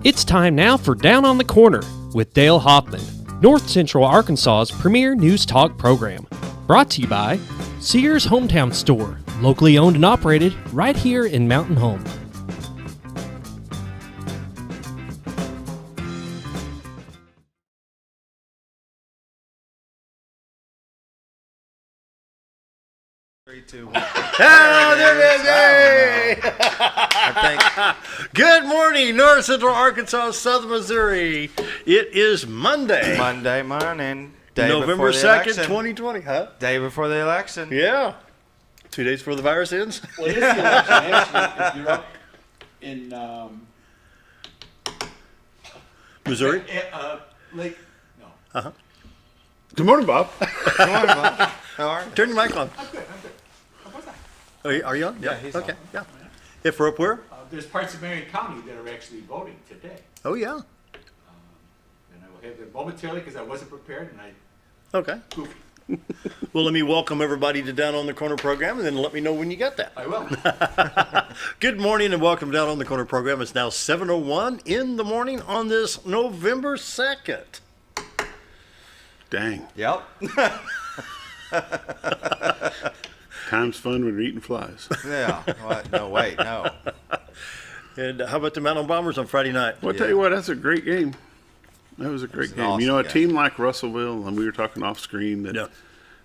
It's time now for Down on the Corner with Dale Hoffman, North Central Arkansas's premier news talk program. Brought to you by Sears Hometown Store, locally owned and operated right here in Mountain Home. Oh, there it is! Hey! Good morning, North Central Arkansas, Southern Missouri. It is Monday. Monday morning. November 2nd, 2020, huh? Day before the election. Yeah. 2 days before the virus ends. Well, it is the election. Actually, if you're up in Missouri? Lake, no. Uh-huh. Good morning, Bob. Good morning, Bob. How are you? Turn your mic on. I'm good. How was I? Are you on? Yeah, he's okay. on. Yeah. If we're up where? There's parts of Marion County that are actually voting today. Oh, yeah. And I will have them momentarily because I wasn't prepared and I Okay. goofy. Well, let me welcome everybody to Down on the Corner program, and then let me know when you got that. I will. Good morning and welcome Down on the Corner program. It's now 7:01 in the morning on this November 2nd. Dang. Yep. Time's fun when you're eating flies. Yeah. What? No, wait, no. And how about the Mountain Bombers on Friday night? Well, I'll tell you what, that's a great game. That was a great an game. awesome You know, a game. team like Russellville, and we were talking off screen, that Yeah.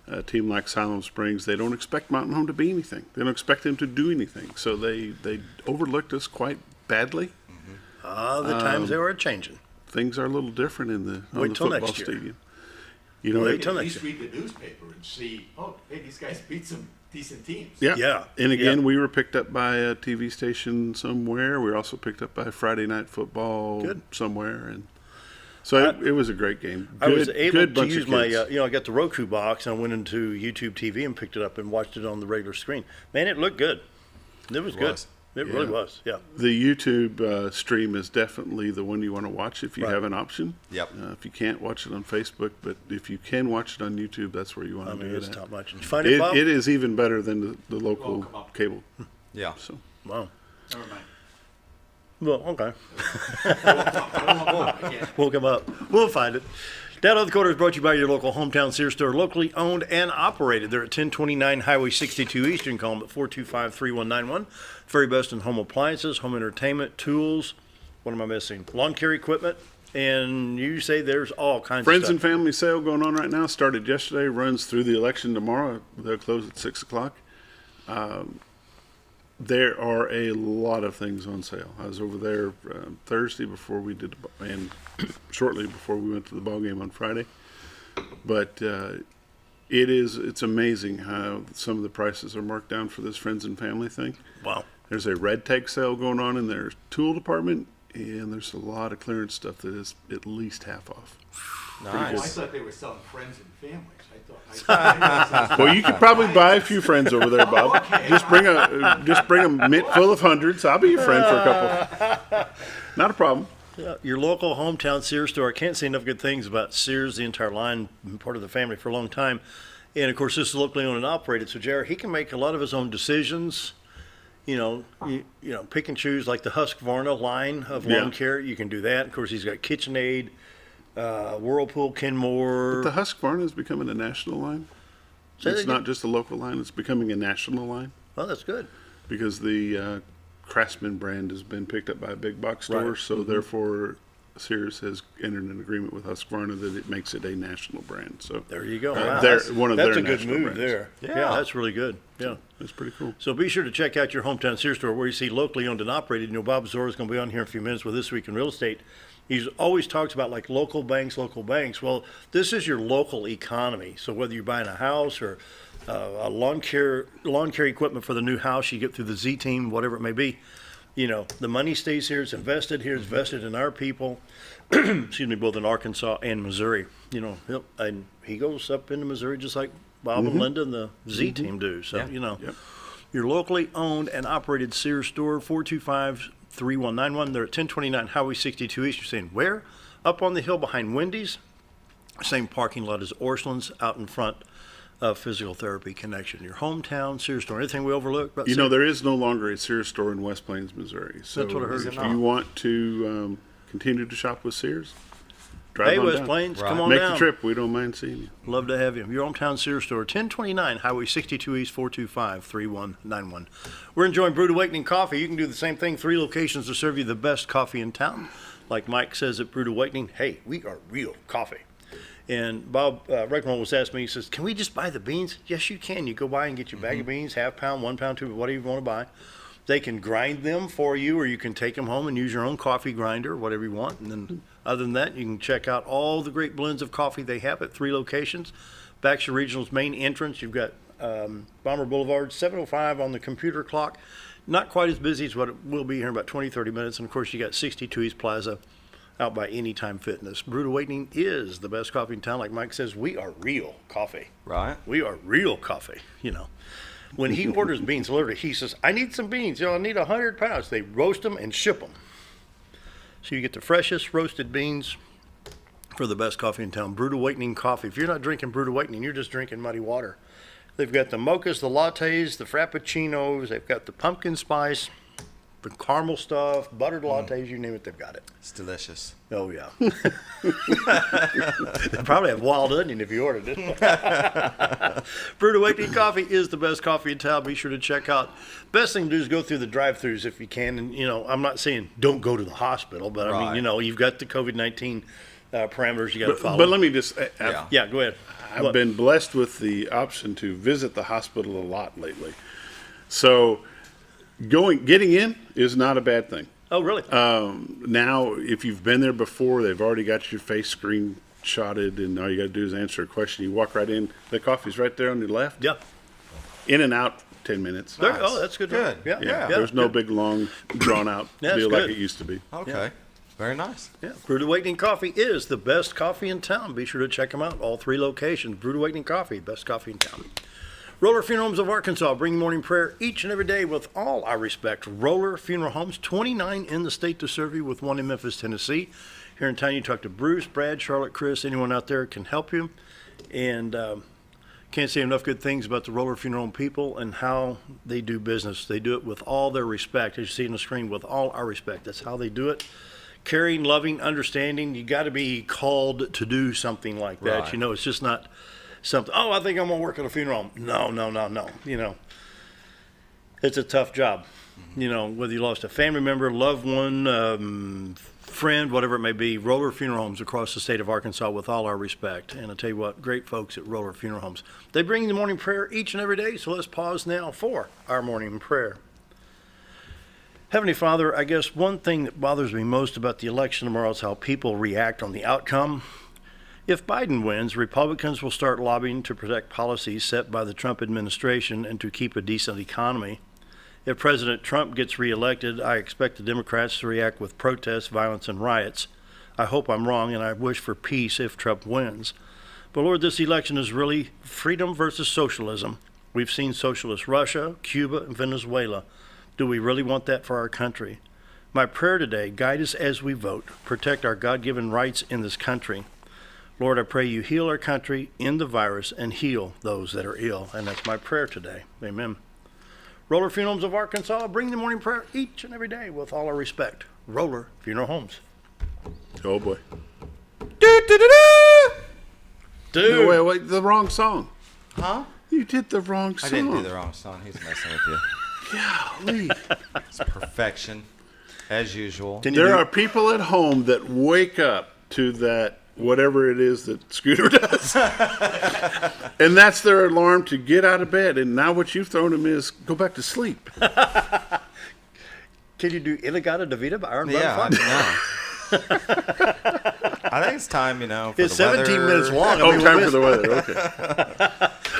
a team like Siloam Springs, they don't expect Mountain Home to be anything. They don't expect them to do anything. So they overlooked us quite badly. The times they were changing. Things are a little different in the Wait till football next year. stadium. You know, Wait You till can at next least read the newspaper and see, oh, hey, these guys beat some decent teams. yeah. Yeah. And again, Yeah. we were picked up by a TV station somewhere. We were also picked up by Friday Night Football Good. somewhere. And so it was a great game. I was Good- able good to bunch use of my, kids. I got the Roku box and I went into YouTube TV and picked it up and watched it on the regular screen. Man, it looked good. It was good. was. It really was. Yeah. The YouTube stream is definitely the one you want to watch if you Right. have an option. Yep. If you can't watch it on Facebook, but if you can watch it on YouTube, that's where you want I to mean, do it's it. top notch. Did you find it, Bob? It is even better than the local come up. cable. Yeah. So Wow. Never mind. Well, okay. I can't. We'll come up. We'll find it. Down on the Corner is brought to you by your local hometown Sears store, locally owned and operated. They're at 1029 Highway 62 East. You can call them at 425-3191. Very best in home appliances, home entertainment, tools. What am I missing? Lawn care equipment. And you say there's all kinds Friends of and stuff. Family sale going on right now. Started yesterday, runs through the election tomorrow. They'll close at 6 o'clock. There are a lot of things on sale. I was over there Thursday before we did, and shortly before we went to the ball game on Friday. But it's amazing how some of the prices are marked down for this Friends and Family thing. Wow. There's a red tag sale going on in their tool department, and there's a lot of clearance stuff that is at least half off. Oh, I Nice. thought they were selling friends and families. I thought Well, you could probably buy a few friends over there, Bob. okay. Just bring a mitt full of hundreds. I'll be your friend for a couple. Not a problem. Yeah, your local hometown Sears store. I can't say enough good things about Sears, the entire line, been part of the family for a long time. And of course, this is locally owned and operated. So, Jared, he can make a lot of his own decisions. You know, pick and choose like the Husqvarna line of lawn Yeah. care. You can do that. Of course, he's got KitchenAid, Whirlpool, Kenmore. The Husqvarna is becoming a national line. Say that It's again? not just a local line. It's becoming a national line Oh, that's good. because the Craftsman brand has been picked up by a big box store. Right. So therefore, Sears has entered an agreement with Husqvarna that it makes it a national brand. So There you go. They're That's, one of that's their a good national move brands. there. Yeah. That's really good. Yeah. it's pretty cool. So be sure to check out your hometown Sears store where you see locally owned and operated. You know, Bob Zdora is going to be on here in a few minutes with This Week in Real Estate. He's always talks about like local banks. Well, this is your local economy. So whether you're buying a house or a lawn care equipment for the new house you get through the Z Team, whatever it may be, you know, the money stays here. It's invested here. It's vested in our people. Excuse me, both in Arkansas and Missouri. You know, and he goes up into Missouri just like Bob and Linda and the Z Team do. So, Yeah. you know, Yep. your locally owned and operated Sears store, 425-3191. They're at 1029 Highway 62 East. You're saying, where? Up on the hill behind Wendy's. Same parking lot as Orscheln's out in front physical therapy connection. Your hometown Sears store. Anything we overlooked? About You know, Sears? there is no longer a Sears store in West Plains, Missouri. So That's what I heard. if you want to continue to shop with Sears, drive Hey, on West down. Plains, Right. come on Make down. the trip. We don't mind seeing you. Love to have you. Your hometown Sears store, 1029 Highway 62 East, 425-3191. We're enjoying Brewed Awakening Coffee. You can do the same thing. 3 locations to serve you the best coffee in town. Like Mike says at Brewed Awakening, hey, we are real coffee. And Bob Reckman was asking me, he says, can we just buy the beans? Yes, you can. You go buy and get your bag of beans, half pound, 1 pound, 2, whatever you want to buy. They can grind them for you, or you can take them home and use your own coffee grinder, whatever you want. And then other than that, you can check out all the great blends of coffee they have at 3 locations. Baxter Regional's main entrance, you've got Bomber Boulevard, 705 on the computer clock. Not quite as busy as what it will be here in about 20, 30 minutes. And, of course, you got 62 East Plaza out by Anytime Fitness. Brewed Awakening is the best coffee in town. Like Mike says, we are real coffee. Right. We are real coffee, you know. When he orders beans, literally, he says, I need some beans. You know, I need 100 pounds. They roast them and ship them. So you get the freshest roasted beans for the best coffee in town. Brewed Awakening Coffee. If you're not drinking Brewed Awakening, you're just drinking muddy water. They've got the mochas, the lattes, the frappuccinos. They've got the pumpkin spice, the caramel stuff, buttered lattes, you name it, they've got it. It's delicious. Oh, yeah. They probably have wild onion if you ordered it. Brewed Awakening Coffee is the best coffee in town. Be sure to check out. Best thing to do is go through the drive-thrus if you can. And, you know, I'm not saying don't go to the hospital, but, I mean, Right. you know, you've got the COVID-19 parameters you got to follow. But let me just, Yeah. Yeah, go ahead. I've What? been blessed with the option to visit the hospital a lot lately. So getting in is not a bad thing. Oh, really? Now, if you've been there before, they've already got your face screenshotted, and all you got to do is answer a question. You walk right in. The coffee's right there on your left. Yeah. In and out, 10 minutes. There, Nice. oh, that's good. Good. Yeah. Yeah, there's no big, long, drawn-out That's deal like good. it used to be. Okay. Yeah. Very nice. Yeah, Brewed Awakening Coffee is the best coffee in town. Be sure to check them out. All 3 locations. Brewed Awakening Coffee, best coffee in town. Roller Funeral Homes of Arkansas, bringing morning prayer each and every day with all our respect. Roller Funeral Homes, 29 in the state to serve you, with 1 in Memphis, Tennessee. Here in town, you talk to Bruce, Brad, Charlotte, Chris, anyone out there can help you. And can't say enough good things about the Roller Funeral Home people and how they do business. They do it with all their respect, as you see on the screen, with all our respect. That's how they do it. Caring, loving, understanding. You got to be called to do something like that. Right. You know, it's just not something, oh, I think I'm going to work at a funeral home. No. You know, it's a tough job. You know, whether you lost a family member, loved one, friend, whatever it may be. Roller Funeral Homes across the state of Arkansas, with all our respect. And I tell you what, great folks at Roller Funeral Homes. They bring the morning prayer each and every day, so let's pause now for our morning prayer. Heavenly Father, I guess one thing that bothers me most about the election tomorrow is how people react on the outcome. If Biden wins, Republicans will start lobbying to protect policies set by the Trump administration and to keep a decent economy. If President Trump gets reelected, I expect the Democrats to react with protests, violence, and riots. I hope I'm wrong, and I wish for peace if Trump wins. But Lord, this election is really freedom versus socialism. We've seen socialist Russia, Cuba, and Venezuela. Do we really want that for our country? My prayer today, guide us as we vote. Protect our God-given rights in this country. Lord, I pray you heal our country in the virus and heal those that are ill. And that's my prayer today. Amen. Roller Funeral Homes of Arkansas, bring the morning prayer each and every day with all our respect. Roller Funeral Homes. Oh, boy. Dude. No, wait, the wrong song. Huh? You did the wrong song. I didn't do the wrong song. He's messing with you. Golly. It's perfection, as usual. Can you There do- are people at home that wake up to that, whatever it is that Scooter does. And that's their alarm to get out of bed. And now what you've thrown them is go back to sleep. Can you do Inagata Davida by Iron Yeah, Butterfly? I think it's time, for It's the 17 weather. minutes long. Oh, time for the weather. Okay.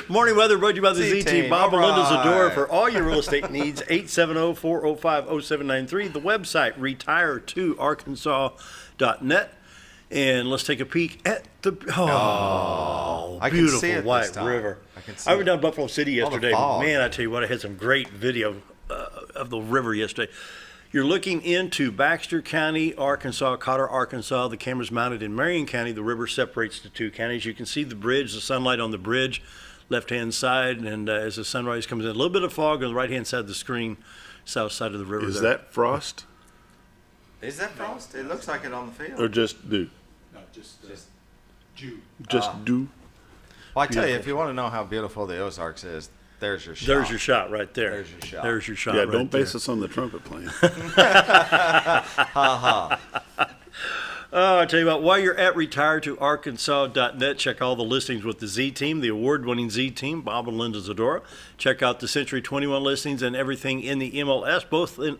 Morning weather brought to you by the Z-Team. Z-Team. Bob and All Linda Zdora right. for all your real estate needs. 870-405-0793. The website, retireToArkansas.net. And let's take a peek at the I can beautiful see it this White time. River. I can see I went it. down to Buffalo City All the yesterday. fog. Man, I tell you what, I had some great video of the river yesterday. You're looking into Baxter County, Arkansas, Cotter, Arkansas. The camera's mounted in Marion County. The river separates the 2 counties. You can see the bridge, the sunlight on the bridge. left-hand side, and as the sunrise comes in, a little bit of fog on the right-hand side of the screen, south side of the river. Is there. that frost Is that frost? It looks like it on the field. or just dew? No, just Jew. Just dew. Well, I tell you, if you want to know how beautiful the Ozarks is, there's your shot. There's your shot right there. There's your shot. There's your shot. Yeah, right don't base there. us on the trumpet playing. Oh, I tell you what, while you're at retiretorarkansas.net, check all the listings with the Z Team, the award-winning Z Team, Bob and Linda Zdora. Check out the Century 21 listings and everything in the MLS,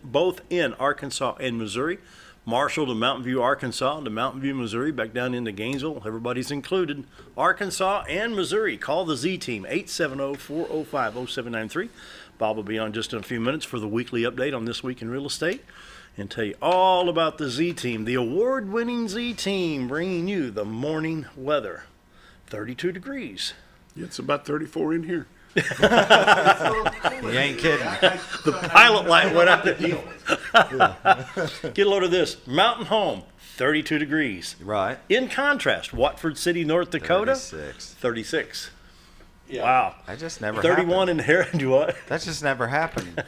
both in Arkansas and Missouri. Marshall to Mountain View, Arkansas, to Mountain View, Missouri, back down into Gainesville. Everybody's included. Arkansas and Missouri. Call the Z Team, 870-405-0793. Bob will be on just in a few minutes for the weekly update on This Week in Real Estate and tell you all about the Z Team, the award-winning Z Team, bringing you the morning weather. 32 degrees. It's about 34 in here. You ain't kidding. The pilot light went out. Get a load of this. Mountain Home, 32 degrees. Right. In contrast, Watford City, North Dakota, 36. 36. Yeah. Wow. That just never 31 happened. in Herring, what? That just never happened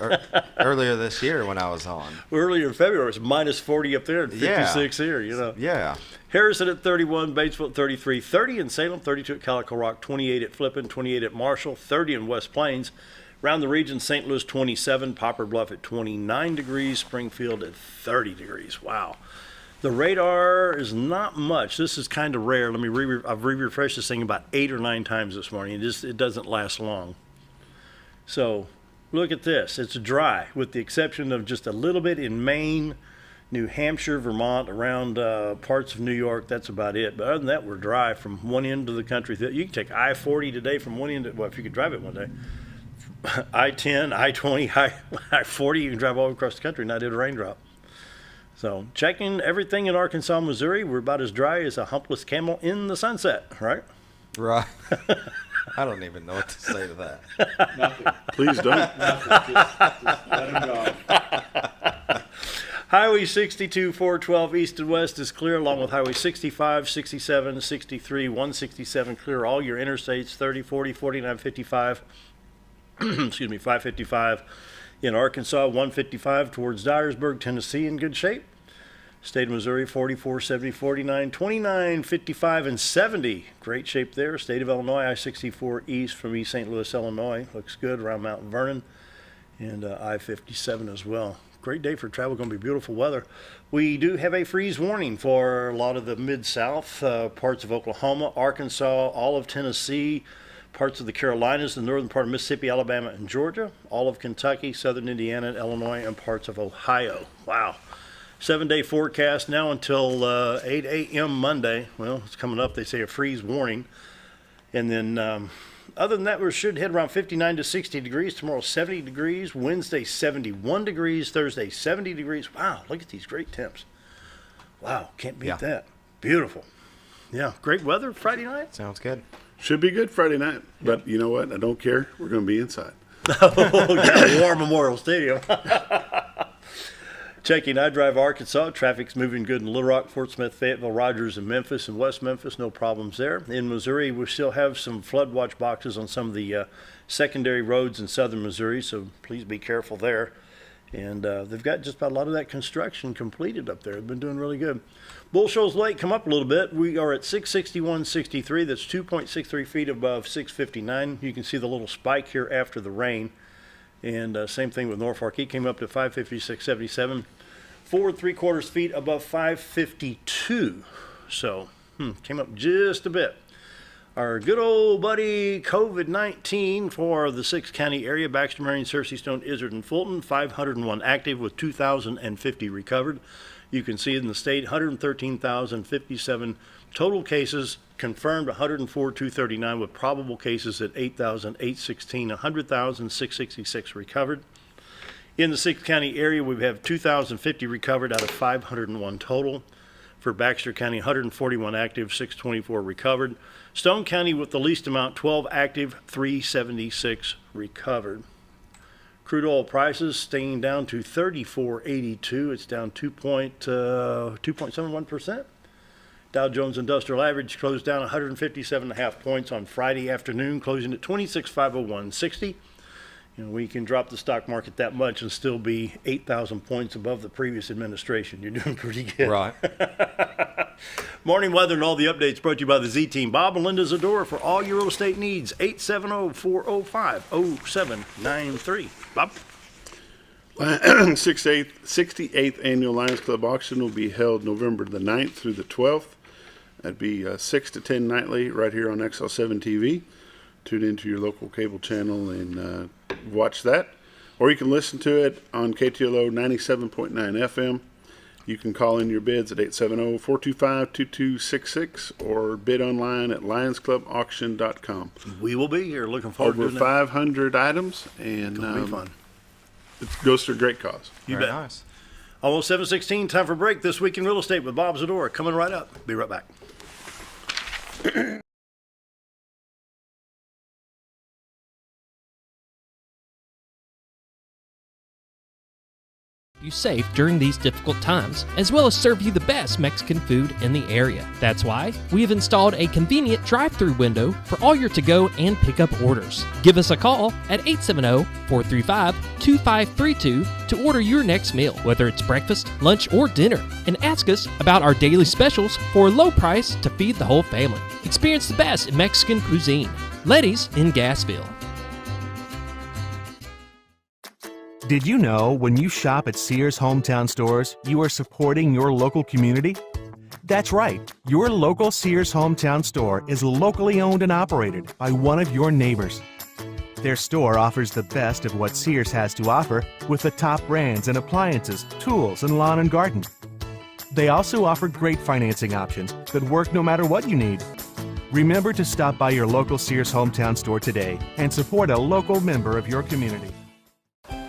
earlier this year when I was on. Earlier in February, it was minus 40 up there and 56 here, you know. Yeah. Harrison at 31, Batesville at 33, 30 in Salem, 32 at Calico Rock, 28 at Flippin, 28 at Marshall, 30 in West Plains. Around the region, St. Louis 27, Poplar Bluff at 29 degrees, Springfield at 30 degrees. Wow. The radar is not much. This is kind of rare. Let me I've refreshed this thing about 8 or 9 times this morning. It doesn't last long. So look at this. It's dry, with the exception of just a little bit in Maine, New Hampshire, Vermont, around parts of New York. That's about it. But other than that, we're dry from one end of the country. You can take I-40 today from one end. Well, if you could drive it one day. I-10, I-20, I-40, you can drive all across the country and not hit a raindrop. So checking everything in Arkansas, Missouri, we're about as dry as a humpless camel in the sunset, right? Right. I don't even know what to say to that. Nothing. Please don't. Nothing. Just let him go. Highway 62, 412 east and west is clear, along with Highway 65, 67, 63, 167 clear. All your interstates, 30, 40, 49, 55, excuse me, 555 in Arkansas, 155 towards Dyersburg, Tennessee in good shape. State of Missouri, 44, 70, 49, 29, 55, and 70. Great shape there. State of Illinois, I-64 east from East St. Louis, Illinois. Looks good around Mount Vernon. And I-57 as well. Great day for travel. Going to be beautiful weather. We do have a freeze warning for a lot of the Mid-South, parts of Oklahoma, Arkansas, all of Tennessee, parts of the Carolinas, the northern part of Mississippi, Alabama, and Georgia, all of Kentucky, southern Indiana, Illinois, and parts of Ohio. Wow. 7-day forecast now until 8 a.m. Monday. Well, it's coming up. They say a freeze warning. And then other than that, we should hit around 59 to 60 degrees. Tomorrow, 70 degrees. Wednesday, 71 degrees. Thursday, 70 degrees. Wow, look at these great temps. Wow, can't beat that. Beautiful. Yeah, great weather Friday night. Sounds good. Should be good Friday night. But you know what? I don't care. We're going to be inside. Oh, yeah, War Memorial Stadium. Checking iDrive Arkansas. Traffic's moving good in Little Rock, Fort Smith, Fayetteville, Rogers, and Memphis, and West Memphis. No problems there. In Missouri, we still have some flood watch boxes on some of the secondary roads in southern Missouri, so please be careful there. And they've got just about a lot of that construction completed up there. They've been doing really good. Bull Shoals Lake come up a little bit. We are at 661.63. That's 2.63 feet above 659. You can see the little spike here after the rain. And same thing with Norfolk. He came up to 556.77. 4 3/4 feet above 552. So, came up just a bit. Our good old buddy COVID-19 for the 6-county area, Baxter, Marion, Searcy, Stone, Izard, and Fulton, 501 active with 2,050 recovered. You can see in the state, 113,057 total cases, confirmed 104,239 with probable cases at 8,816, 100,666 recovered. In the 6-county area, we have 2,050 recovered out of 501 total. For Baxter County, 141 active, 624 recovered. Stone County with the least amount, 12 active, 376 recovered. Crude oil prices staying down to $34.82. It's down 2.71%. Dow Jones Industrial Average closed down 157.5 points on Friday afternoon, closing at 26,501.60. We can drop the stock market that much and still be 8,000 points above the previous administration. You're doing pretty good. Right. Morning weather and all the updates brought to you by the Z-Team. Bob and Linda Zdora for all your real estate needs. 870-405-0793. Bob? 68th Annual Lions Club Auction will be held November the 9th through the 12th. That'd be 6 to 10 nightly right here on XL7 TV. Tune into your local cable channel and watch that. Or you can listen to it on KTLO 97.9 FM. You can call in your bids at 870-425-2266 or bid online at lionsclubauction.com. We will be here. Looking forward to Over doing 500 items, and It'll be fun. It goes to a great cause. You Very bet. nice. Almost 7:16, time for a break. This Week in Real Estate with Bob Zdora. Coming right up. Be right back. You safe during these difficult times, as well as serve you the best Mexican food in the area. That's why we have installed a convenient drive-through window for all your to-go and pickup orders. Give us a call at 870-435-2532 to order your next meal, whether it's breakfast, lunch, or dinner, and ask us about our daily specials for a low price to feed the whole family. Experience the best in Mexican cuisine. Letty's in Gassville. Did you know when you shop at Sears Hometown Stores, you are supporting your local community? That's right. Your local Sears Hometown Store is locally owned and operated by one of your neighbors. Their store offers the best of what Sears has to offer with the top brands and appliances, tools, and lawn and garden. They also offer great financing options that work no matter what you need. Remember to stop by your local Sears Hometown Store today and support a local member of your community.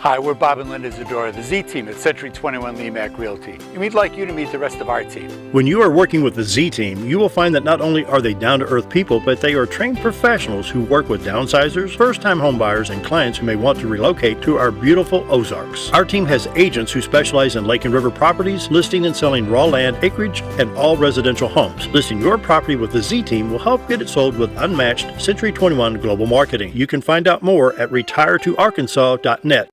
Hi, we're Bob and Linda Zdora, the Z-Team at Century 21 LeMac Realty, and we'd like you to meet the rest of our team. When you are working with the Z-Team, you will find that not only are they down-to-earth people, but they are trained professionals who work with downsizers, first-time homebuyers, and clients who may want to relocate to our beautiful Ozarks. Our team has agents who specialize in lake and river properties, listing and selling raw land, acreage, and all residential homes. Listing your property with the Z-Team will help get it sold with unmatched Century 21 global marketing. You can find out more at retiretoarkansas.net.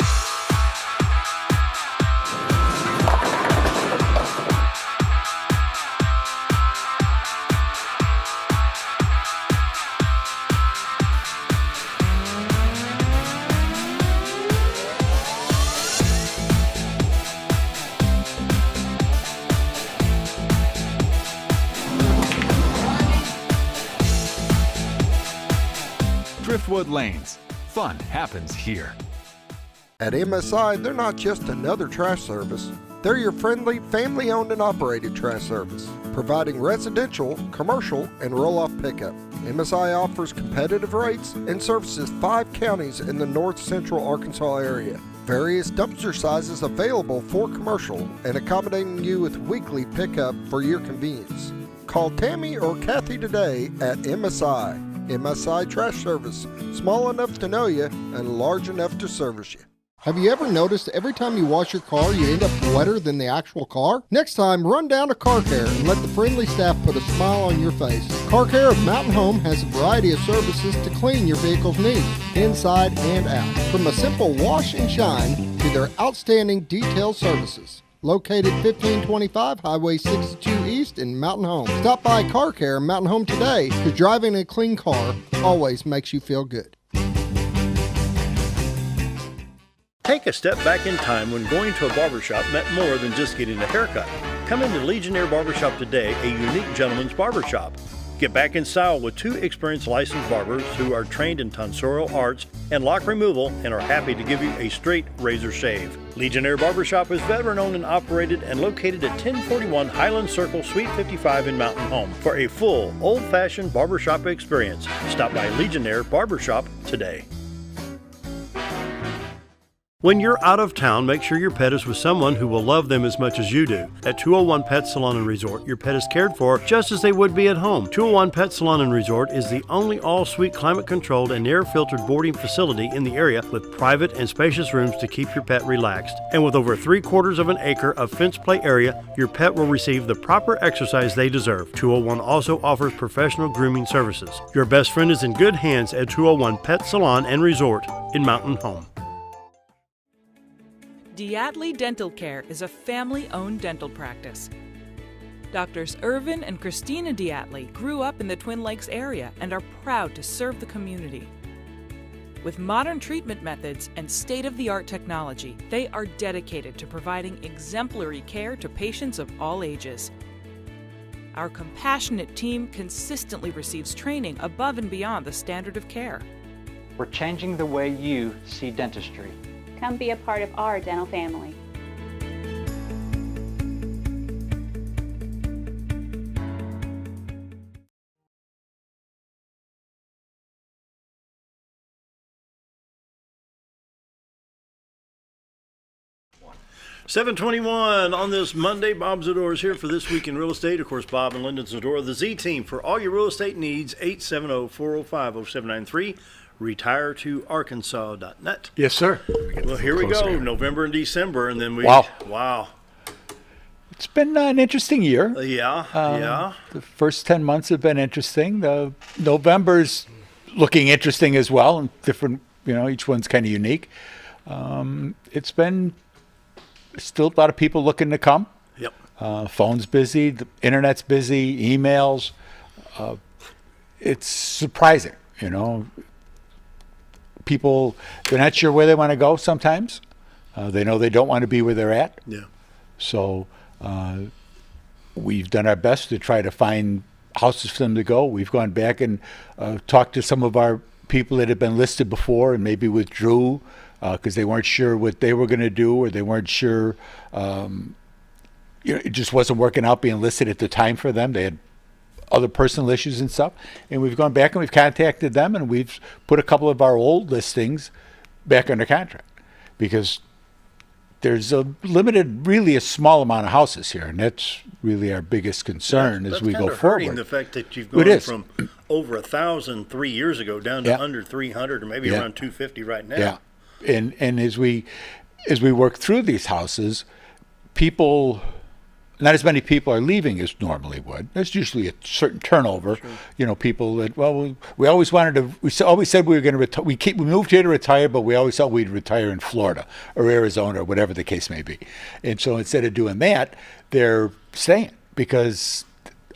Driftwood Lanes. Fun happens here. At MSI, they're not just another trash service. They're your friendly, family-owned and operated trash service, providing residential, commercial, and roll-off pickup. MSI offers competitive rates and services 5 counties in the north central Arkansas area. Various dumpster sizes available for commercial and accommodating you with weekly pickup for your convenience. Call Tammy or Kathy today at MSI. MSI Trash Service, small enough to know you and large enough to service you. Have you ever noticed every time you wash your car, you end up wetter than the actual car? Next time, run down to Car Care and let the friendly staff put a smile on your face. Car Care of Mountain Home has a variety of services to clean your vehicle's needs, inside and out. From a simple wash and shine to their outstanding detailed services. Located 1525 Highway 62 East in Mountain Home. Stop by Car Care Mountain Home today, because driving a clean car always makes you feel good. Take a step back in time when going to a barbershop meant more than just getting a haircut. Come into Legionnaire Barbershop today, a unique gentleman's barbershop. Get back in style with 2 experienced licensed barbers who are trained in tonsorial arts and lock removal and are happy to give you a straight razor shave. Legionnaire Barbershop is veteran-owned and operated and located at 1041 Highland Circle, Suite 55 in Mountain Home. For a full, old-fashioned barbershop experience, stop by Legionnaire Barbershop today. When you're out of town, make sure your pet is with someone who will love them as much as you do. At 201 Pet Salon and Resort, your pet is cared for just as they would be at home. 201 Pet Salon and Resort is the only all-suite climate-controlled and air-filtered boarding facility in the area with private and spacious rooms to keep your pet relaxed. And with over 3/4 of an acre of fenced play area, your pet will receive the proper exercise they deserve. 201 also offers professional grooming services. Your best friend is in good hands at 201 Pet Salon and Resort in Mountain Home. Diatley Dental Care is a family-owned dental practice. Doctors Irvin and Christina Diatley grew up in the Twin Lakes area and are proud to serve the community. With modern treatment methods and state-of-the-art technology, they are dedicated to providing exemplary care to patients of all ages. Our compassionate team consistently receives training above and beyond the standard of care. We're changing the way you see dentistry. Come be a part of our dental family. $7:21 on this Monday. Bob Zdora is here for This Week in Real Estate. Of course, Bob and Lyndon Zdora, the Z Team, for all your real estate needs. 870-405-0793. RetireToArkansas.net. Yes, sir. Well, here we go. November and December, and then we. Wow. It's been an interesting year. Yeah. The first 10 months have been interesting. The November's looking interesting as well, and different. Each one's kind of unique. It's been still a lot of people looking to come. Yep. Phone's busy, the internet's busy, emails. It's surprising, People, they're not sure where they want to go sometimes. They know they don't want to be where they're at. Yeah. So we've done our best to try to find houses for them to go. We've gone back and talked to some of our people that had been listed before and maybe withdrew because they weren't sure what they were going to do, or they weren't sure. It just wasn't working out being listed at the time for them. They had other personal issues and stuff, and we've gone back and we've contacted them, and we've put a couple of our old listings back under contract because there's really a small amount of houses here, and that's really our biggest concern as we go forward. Hurting the fact that you've gone from over 1,000 3 years ago down to under 300, or maybe around 250 right now. Yeah, and as we work through these houses, not as many people are leaving as normally would. There's usually a certain turnover. Sure. People that, we always said we were going to retire. We moved here to retire, but we always thought we'd retire in Florida or Arizona or whatever the case may be. And so instead of doing that, they're staying because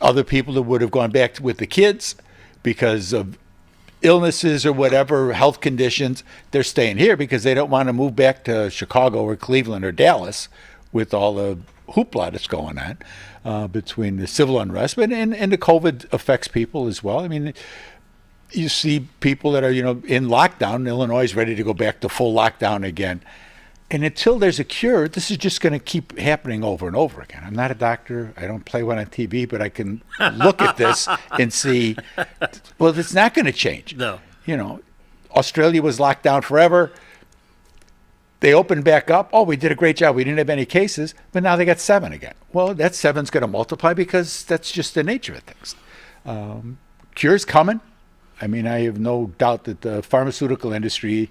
other people that would have gone back with the kids because of illnesses or whatever, health conditions, they're staying here because they don't want to move back to Chicago or Cleveland or Dallas with all the hoopla that's going on between the civil unrest, and the COVID affects people as well. I mean, you see people that are, in lockdown. Illinois is ready to go back to full lockdown again. And until there's a cure, this is just going to keep happening over and over again. I'm not a doctor. I don't play one on TV, but I can look at this and see, it's not going to change. No. Australia was locked down forever. They opened back up. Oh, we did a great job. We didn't have any cases, but now they got 7 again. Well, that 7's going to multiply because that's just the nature of things. Cure's coming. I mean, I have no doubt that the pharmaceutical industry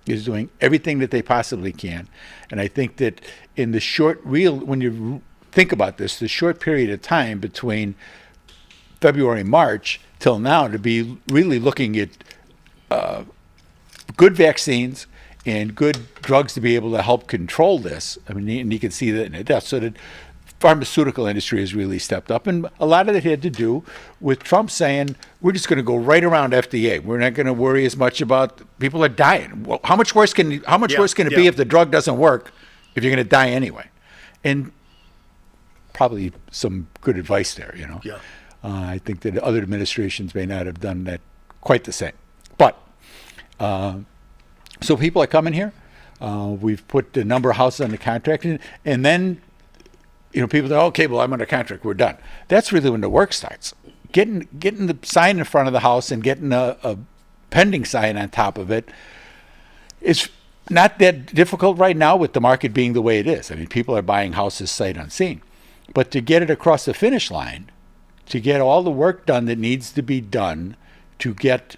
is doing everything that they possibly can. And I think that in the when you think about this, the short period of time between February, March till now, to be really looking at good vaccines and good drugs to be able to help control this. I mean, and you can see that in the death. So the pharmaceutical industry has really stepped up. And a lot of it had to do with Trump saying, we're just going to go right around FDA. We're not going to worry as much about people are dying. Well, how much worse can it be if the drug doesn't work if you're going to die anyway? And probably some good advice there, Yeah. I think that other administrations may not have done that quite the same. But so people are coming here. We've put a number of houses under contract, and then people say, okay, well, I'm under contract, we're done. That's really when the work starts. Getting the sign in front of the house and getting a pending sign on top of it is not that difficult right now with the market being the way it is. I mean, people are buying houses sight unseen. But to get it across the finish line, to get all the work done that needs to be done to get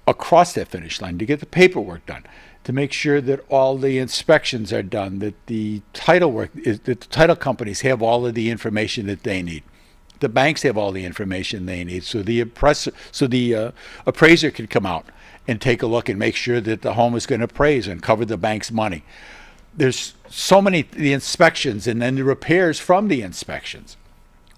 across that finish line, to get the paperwork done, to make sure that all the inspections are done, that the title work is, that the title companies have all of the information that they need. The banks have all the information they need, so the appraiser can come out and take a look and make sure that the home is going to appraise and cover the bank's money. There's so many, the inspections and then the repairs from the inspections.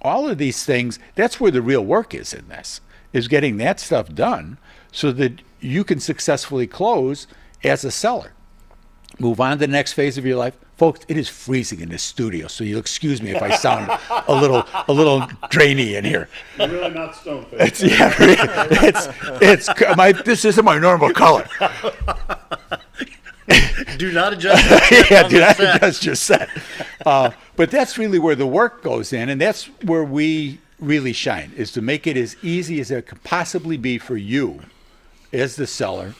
All of these things, that's where the real work is in this, is getting that stuff done so that you can successfully close as a seller. Move on to the next phase of your life. Folks, it is freezing in this studio, so you'll excuse me if I sound a little drainy in here. You're really not stone-faced. This isn't my normal color. Do not adjust. Yeah, do not adjust your set. But that's really where the work goes in, and that's where we really shine, is to make it as easy as it could possibly be for you as the seller,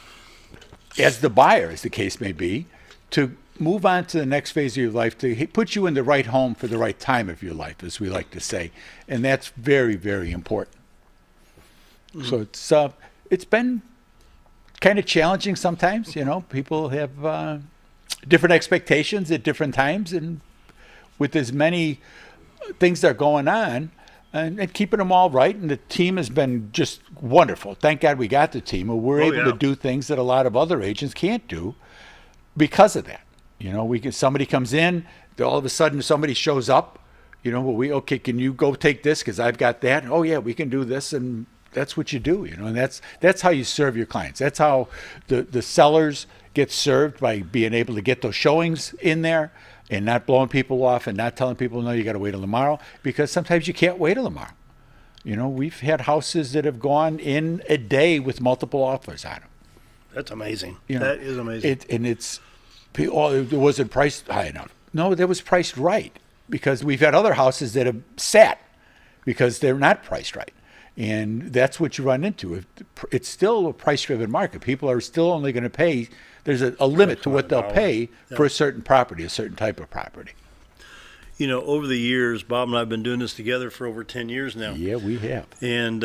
as the buyer, as the case may be, to move on to the next phase of your life, to put you in the right home for the right time of your life, as we like to say. And that's very, very important. Mm-hmm. So it's been kind of challenging sometimes. You know, people have different expectations at different times, and with as many things that are going on, and keeping them all right. And the team has been just wonderful. Thank God we got the team. We're able to do things that a lot of other agents can't do because of that. You know, somebody comes in, all of a sudden somebody shows up. You know, okay, can you go take this because I've got that? Oh yeah, we can do this, and that's what you do. You know, and that's how you serve your clients. That's how the sellers get served, by being able to get those showings in there and not blowing people off and not telling people, no, you got to wait till tomorrow, because sometimes you can't wait till tomorrow. You know, we've had houses that have gone in a day with multiple offers on them. That's amazing. You know, that is amazing. It wasn't priced high enough. No, that was priced right, because we've had other houses that have sat because they're not priced right. And that's what you run into. It's still a price-driven market. People are still only going to pay. There's a limit to what they'll pay for a certain property, a certain type of property. You know, over the years, Bob and I have been doing this together for over 10 years now. Yeah, we have. And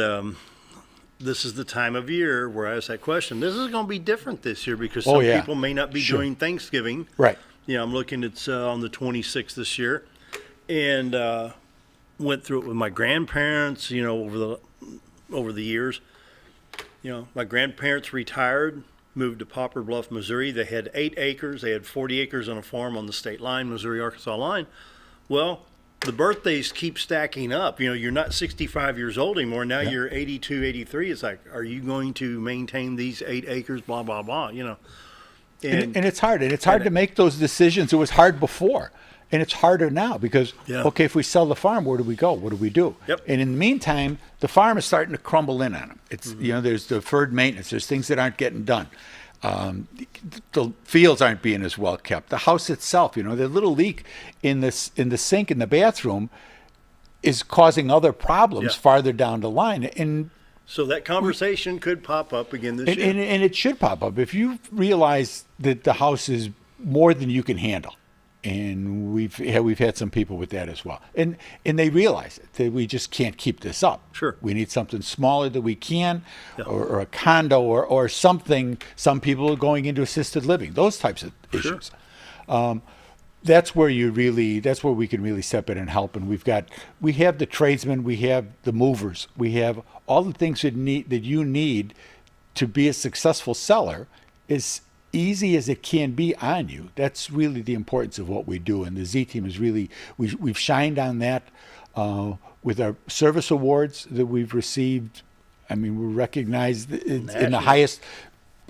this is the time of year where I ask that question. This is going to be different this year because some people may not be doing Thanksgiving. Right. You know, I'm looking at on the 26th this year, and went through it with my grandparents. You know, over the years. You know, my grandparents retired, moved to Poplar Bluff, Missouri. They had 8 acres. They had 40 acres on a farm on the state line, Missouri-Arkansas line. Well, the birthdays keep stacking up. You know, you're not 65 years old anymore. Now you're 82, 83. It's like, are you going to maintain these 8 acres, blah, blah, blah, you know. And it's hard. And it's hard to make those decisions. It was hard before. And it's harder now because, okay, if we sell the farm, where do we go? What do we do? Yep. And in the meantime, the farm is starting to crumble in on them. It's, you know, there's deferred maintenance. There's things that aren't getting done. The fields aren't being as well kept. The house itself, you know, the little leak in the sink in the bathroom is causing other problems farther down the line. And so that conversation could pop up again this year. And it should pop up. If you realize that the house is more than you can handle, and we've had some people with that as well, and they realize it, that we just can't keep this up. Sure, we need something smaller that we can, or a condo, or something. Some people are going into assisted living, those types of issues. That's where we can really step in and help. And we have the tradesmen, we have the movers, we have all the things that you need to be a successful seller. Is easy as it can be on you. That's really the importance of what we do. And the Z team is really, we've shined on that with our service awards that we've received. I mean, we're recognized in the highest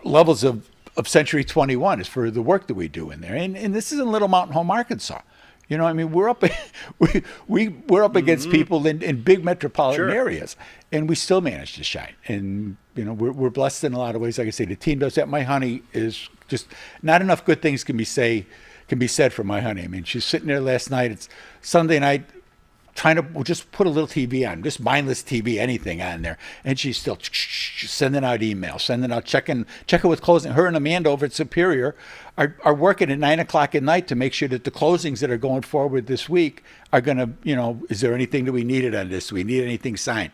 levels of Century 21 is for the work that we do in there. And this is in Little Mountain Home, Arkansas. You know, I mean, we're up we're up against people in big metropolitan areas, and we still manage to shine. And you know, we're blessed in a lot of ways. Like I say, the team does that. My honey is just, not enough good things can be said for my honey. I mean, she's sitting there last night. It's Sunday night. trying to just put a little TV on, just mindless TV, anything on there. And she's still sending out emails, sending out, checking with closing. Her and Amanda over at Superior are working at 9 o'clock at night to make sure that the closings that are going forward this week are going to, is there anything that we needed on this? Do we need anything signed?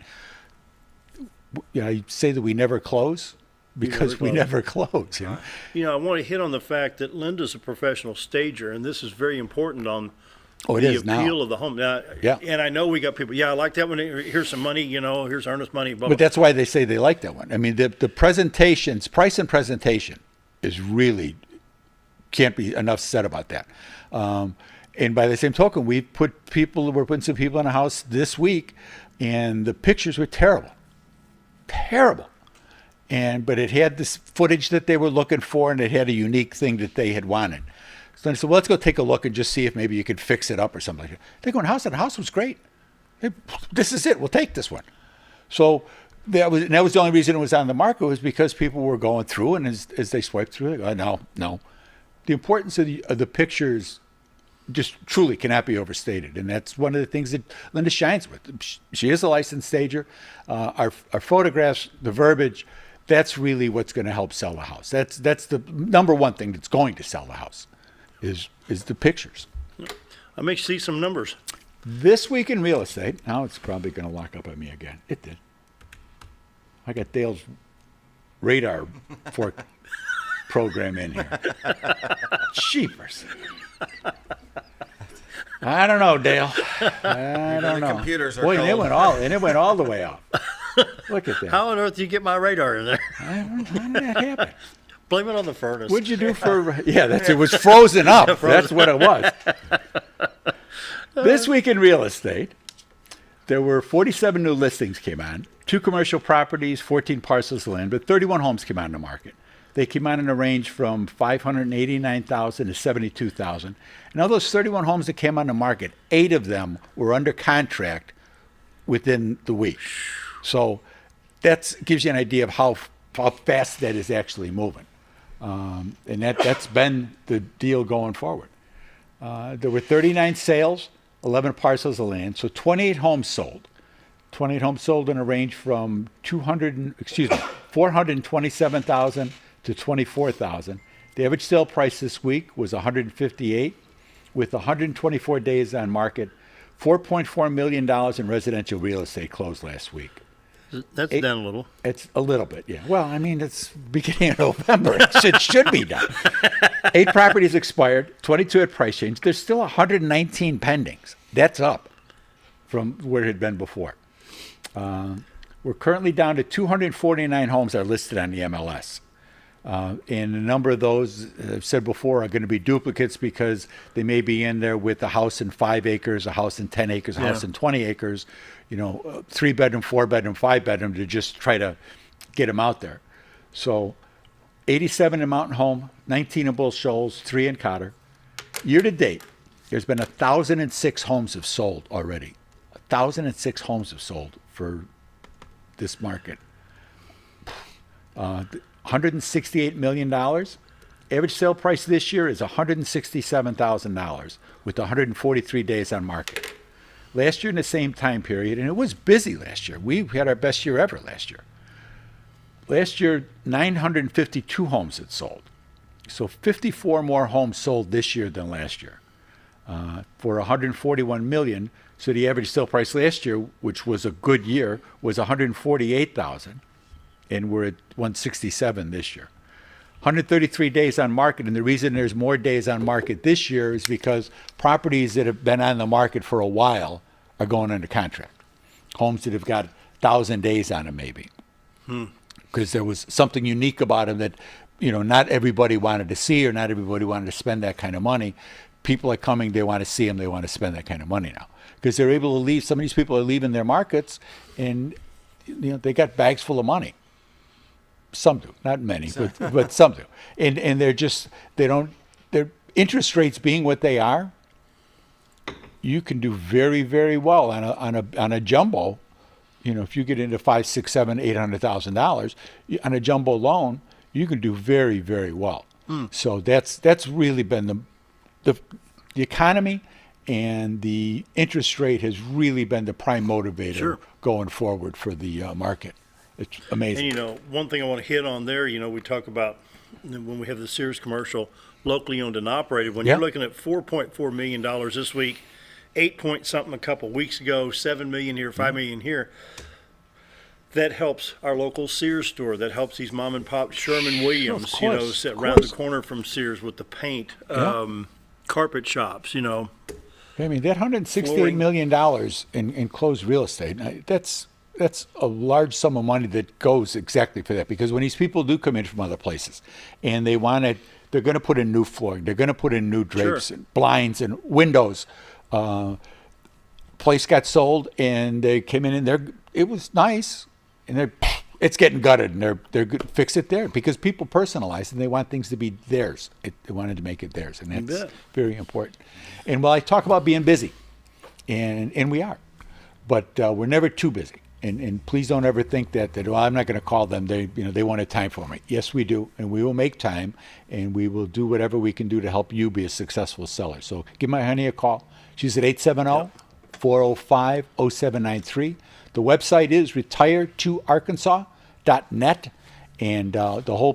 You say that we never close because we never close. I want to hit on the fact that Linda's a professional stager, and this is very important on it the is appeal now. of the home. Now, yeah. And I know we got people, I like that one. Here's some money, here's earnest money. Blah, blah. But that's why they say they like that one. I mean, the presentations, price and presentation is really, can't be enough said about that. And by the same token, we're putting some people in a house this week, and the pictures were terrible. But it had this footage that they were looking for, and it had a unique thing that they had wanted. So I said, well, let's go take a look and just see if maybe you could fix it up or something like that. They go in the house, and the house was great. Hey, this is it. We'll take this one. So that was the only reason it was on the market, was because people were going through, and as they swiped through, they go, no. The importance of the pictures just truly cannot be overstated, and that's one of the things that Linda shines with. She is a licensed stager. Our photographs, the verbiage, that's really what's going to help sell the house. That's the number one thing that's going to sell the house is the pictures. I may see some numbers. This week in real estate, now it's probably going to lock up on me again. It did. I got Dale's radar program in here. Jeepers. I don't know, Dale. I don't know. Computers are Boy, cold. And it went all the way up. Look at that. How on earth do you get my radar in there? How did that happen? Blame it on the furnace. What'd you do for? Yeah, it was frozen up. That's what it was. This week in real estate, there were 47 new listings came on, 2 commercial properties, 14 parcels of land, but 31 homes came on the market. They came on in a range from $589,000 to $72,000. And of those 31 homes that came on the market, 8 of them were under contract within the week. So that gives you an idea of how fast that is actually moving. And that's been the deal going forward. There were 39 sales, 11 parcels of land, so 28 homes sold. 28 homes sold in a range from $427,000 to $24,000. The average sale price this week was $158,000, with 124 days on market. $4.4 million in residential real estate closed last week. That's down a little. It's a little bit, yeah. Well, I mean, it's beginning of November. It should be done. 8 properties expired, 22 at price change. There's still 119 pendings. That's up from where it had been before. We're currently down to 249 homes that are listed on the MLS. And a number of those, I've said before, are going to be duplicates because they may be in there with a house in 5 acres, a house in 10 acres, a house in 20 acres, 3-bedroom, 4-bedroom, 5-bedroom, to just try to get them out there. So 87 in Mountain Home, 19 in Bull Shoals, 3 in Cotter. Year to date, there's been 1,006 homes have sold already. 1,006 homes have sold for this market. $168 million. Average sale price this year is $167,000 with 143 days on market. Last year in the same time period, and it was busy last year. We had our best year ever last year. Last year, 952 homes had sold. So 54 more homes sold this year than last year for $141 million. So the average sale price last year, which was a good year, was $148,000. And we're at 167 this year. 133 days on market, and the reason there's more days on market this year is because properties that have been on the market for a while are going under contract. Homes that have got 1,000 days on them maybe. Because there was something unique about them that, not everybody wanted to see, or not everybody wanted to spend that kind of money. People are coming, they want to see them, they want to spend that kind of money now. Because they're able to leave, some of these people are leaving their markets, and they got bags full of money. Some do, not many, but some do. And their interest rates being what they are, you can do very, very well on a jumbo. If you get into $500,000, $600,000, $700,000, $800,000 on a jumbo loan, you can do very, very well. So that's really been the economy and the interest rate has really been the prime motivator Sure. going forward for the market. It's amazing. And, one thing I want to hit on there, we talk about when we have the Sears commercial, locally owned and operated. When Yeah. you're looking at $4.4 million this week, 8 point something a couple weeks ago, 7 million here, 5 million here. That helps our local Sears store. That helps these mom and pop Sherman Williams, sit around the corner from Sears with the paint, carpet shops, I mean, that $168 flooring. million in closed real estate, that's a large sum of money that goes exactly for that. Because when these people do come in from other places and they're going to put in new flooring, they're going to put in new drapes and blinds and windows. Place got sold and they came in and it was nice. And it's getting gutted, and they're good, fix it there because people personalize and they want things to be theirs. They wanted to make it theirs, and that's very important. And while I talk about being busy, and we are, but we're never too busy. And please don't ever think that I'm not going to call them. They wanted time for me. Yes, we do, and we will make time, and we will do whatever we can do to help you be a successful seller. So give my honey a call. She's at 870-405-0793. The website is retiredtoarkansas.net, and the whole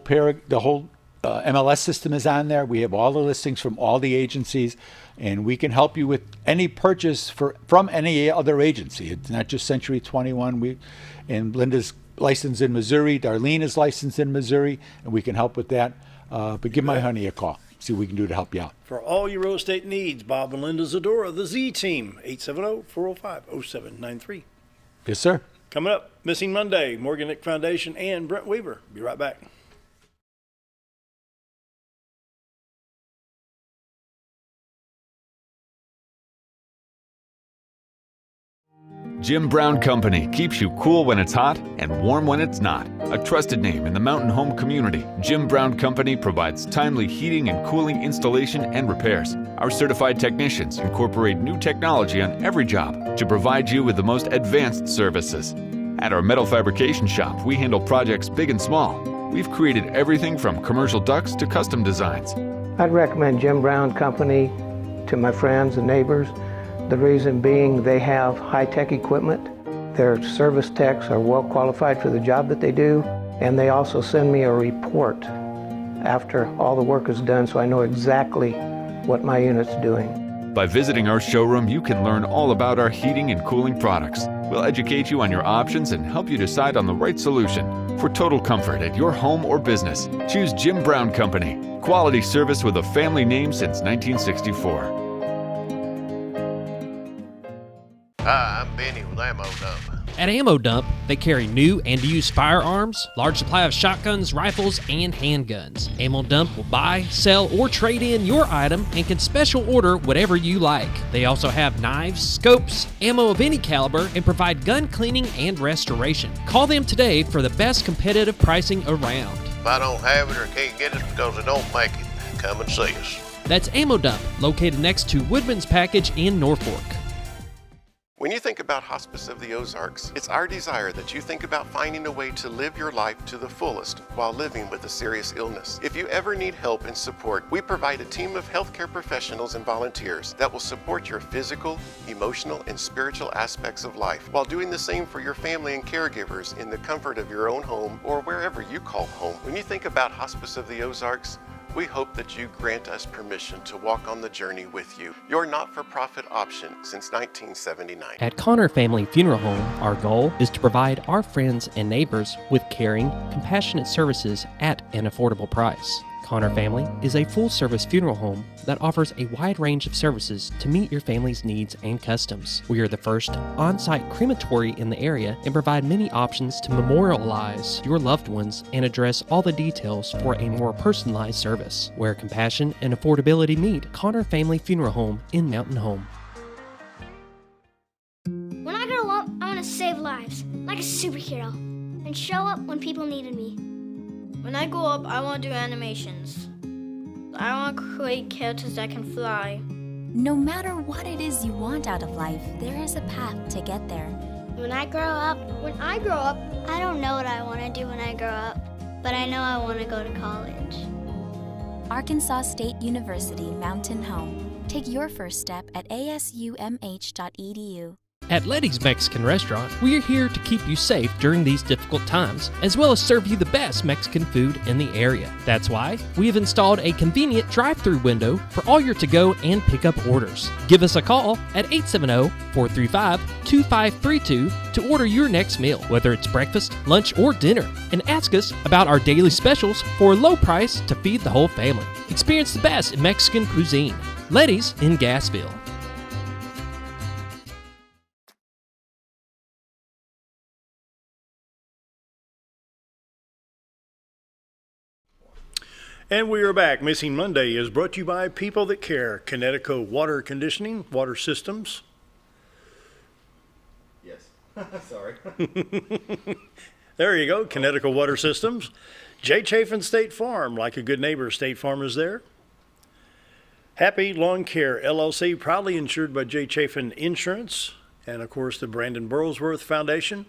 MLS system is on there. We have all the listings from all the agencies, and we can help you with any purchase from any other agency. It's not just Century 21. And Linda's licensed in Missouri. Darlene is licensed in Missouri, and we can help with that. But give my honey a call. See what we can do to help you out. For all your real estate needs, Bob and Linda Zdora, the Z Team, 870-405-0793. Yes, sir. Coming up, Missing Monday, Morgan Nick Foundation, and Brent Weaver. Be right back. Jim Brown Company keeps you cool when it's hot and warm when it's not. A trusted name in the mountain home community, Jim Brown Company provides timely heating and cooling installation and repairs. Our certified technicians incorporate new technology on every job to provide you with the most advanced services. At our metal fabrication shop, we handle projects big and small. We've created everything from commercial ducts to custom designs. I'd recommend Jim Brown Company to my friends and neighbors. The reason being they have high-tech equipment. Their service techs are well qualified for the job that they do, and they also send me a report after all the work is done so I know exactly what my unit's doing. By visiting our showroom, you can learn all about our heating and cooling products. We'll educate you on your options and help you decide on the right solution. For total comfort at your home or business, choose Jim Brown Company. Quality service with a family name since 1964. Hi, I'm Benny with Ammo Dump. At Ammo Dump, they carry new and used firearms, large supply of shotguns, rifles, and handguns. Ammo Dump will buy, sell, or trade in your item and can special order whatever you like. They also have knives, scopes, ammo of any caliber, and provide gun cleaning and restoration. Call them today for the best competitive pricing around. If I don't have it or can't get it because they don't make it, come and see us. That's Ammo Dump, located next to Woodman's Package in Norfolk. When you think about Hospice of the Ozarks, it's our desire that you think about finding a way to live your life to the fullest while living with a serious illness. If you ever need help and support, we provide a team of healthcare professionals and volunteers that will support your physical, emotional, and spiritual aspects of life while doing the same for your family and caregivers in the comfort of your own home or wherever you call home. When you think about Hospice of the Ozarks, we hope that you grant us permission to walk on the journey with you. Your not-for-profit option since 1979. At Connor Family Funeral Home, our goal is to provide our friends and neighbors with caring, compassionate services at an affordable price. Connor Family is a full-service funeral home that offers a wide range of services to meet your family's needs and customs. We are the first on-site crematory in the area and provide many options to memorialize your loved ones and address all the details for a more personalized service. Where compassion and affordability meet, Connor Family Funeral Home in Mountain Home. When I grow up, I want to save lives, like a superhero, and show up when people needed me. When I grow up, I want to do animations. I want to create characters that can fly. No matter what it is you want out of life, there is a path to get there. When I grow up, I don't know what I want to do when I grow up, but I know I want to go to college. Arkansas State University Mountain Home. Take your first step at asumh.edu. At Letty's Mexican Restaurant, we are here to keep you safe during these difficult times, as well as serve you the best Mexican food in the area. That's why we have installed a convenient drive-through window for all your to-go and pickup orders. Give us a call at 870-435-2532 to order your next meal, whether it's breakfast, lunch, or dinner, and ask us about our daily specials for a low price to feed the whole family. Experience the best in Mexican cuisine. Letty's in Gassville. And we are back. Missing Monday is brought to you by People That Care, Connecticut Water Conditioning, Water Systems. Yes. Sorry. There you go, Connecticut Water Systems. J. Chafin State Farm, like a good neighbor, State Farm is there. Happy Lawn Care LLC, proudly insured by J. Chafin Insurance. And, of course, the Brandon Burlsworth Foundation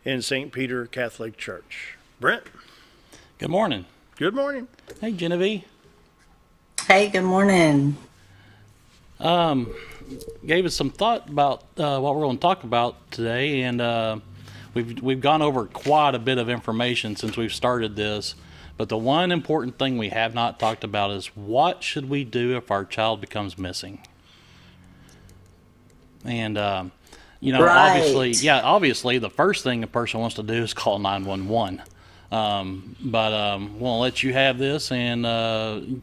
and St. Peter Catholic Church. Brent? Good morning. Good morning. Hey, Genevieve. Hey, good morning. Gave us some thought about what we're going to talk about today, and we've gone over quite a bit of information since we've started this. But the one important thing we have not talked about is what should we do if our child becomes missing? And Right. obviously, the first thing a person wants to do is call 911. But we'll let you have this and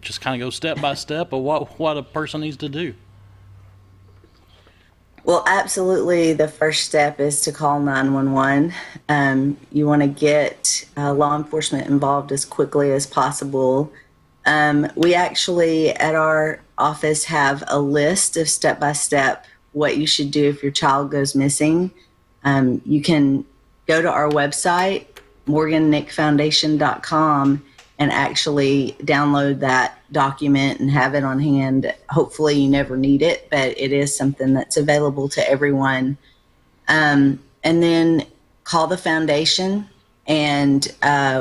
just kind of go step by step of what a person needs to do. Well, absolutely. The first step is to call 911. You want to get law enforcement involved as quickly as possible. We actually, at our office, have a list of step-by-step what you should do if your child goes missing. You can go to our website, morgannickfoundation.com, and actually download that document and have it on hand. Hopefully you never need it, but it is something that's available to everyone. And then call the foundation, and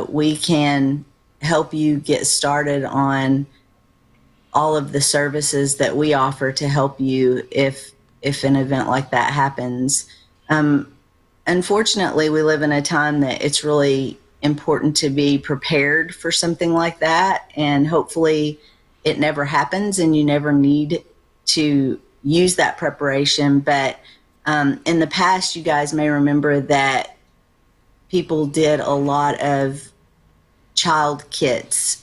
we can help you get started on all of the services that we offer to help you if an event like that happens. Unfortunately, we live in a time that it's really important to be prepared for something like that, and hopefully it never happens and you never need to use that preparation. But in the past, you guys may remember that people did a lot of child kits,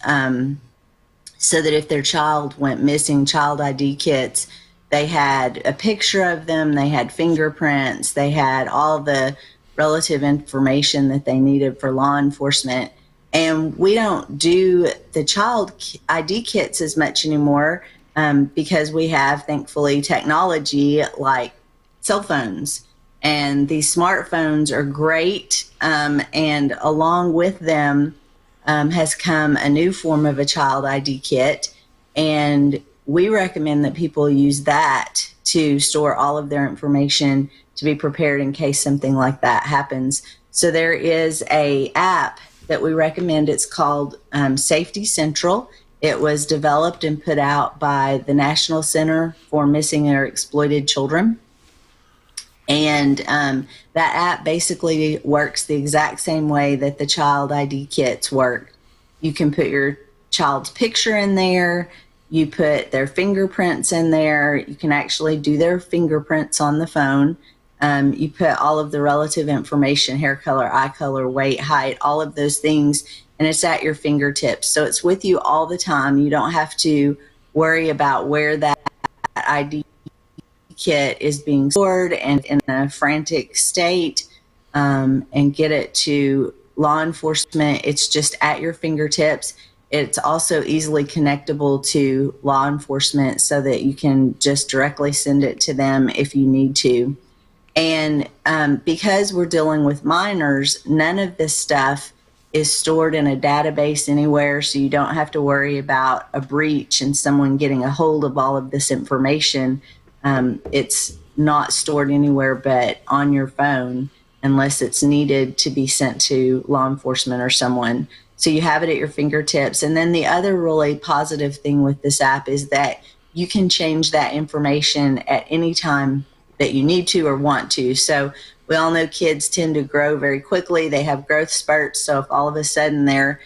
so that if their child went missing, child ID kits, they had a picture of them, they had fingerprints, they had all the relative information that they needed for law enforcement. And we don't do the child ID kits as much anymore because we have, thankfully, technology like cell phones. And these smartphones are great. And along with them has come a new form of a child ID kit. And we recommend that people use that to store all of their information to be prepared in case something like that happens. So there is a app that we recommend. It's called Safety Central. It was developed and put out by the National Center for Missing or Exploited Children. And that app basically works the exact same way that the child ID kits work. You can put your child's picture in there. You put their fingerprints in there. You can actually do their fingerprints on the phone. You put all of the relative information, hair color, eye color, weight, height, all of those things, and it's at your fingertips. So it's with you all the time. You don't have to worry about where that ID kit is being stored and in a frantic state and get it to law enforcement. It's just at your fingertips. It's also easily connectable to law enforcement so that you can just directly send it to them if you need to. And because we're dealing with minors, none of this stuff is stored in a database anywhere, so you don't have to worry about a breach and someone getting a hold of all of this information. It's not stored anywhere but on your phone unless it's needed to be sent to law enforcement or someone. So you have it at your fingertips. And then the other really positive thing with this app is that you can change that information at any time that you need to or want to. So we all know kids tend to grow very quickly. They have growth spurts. So if all of a sudden they're,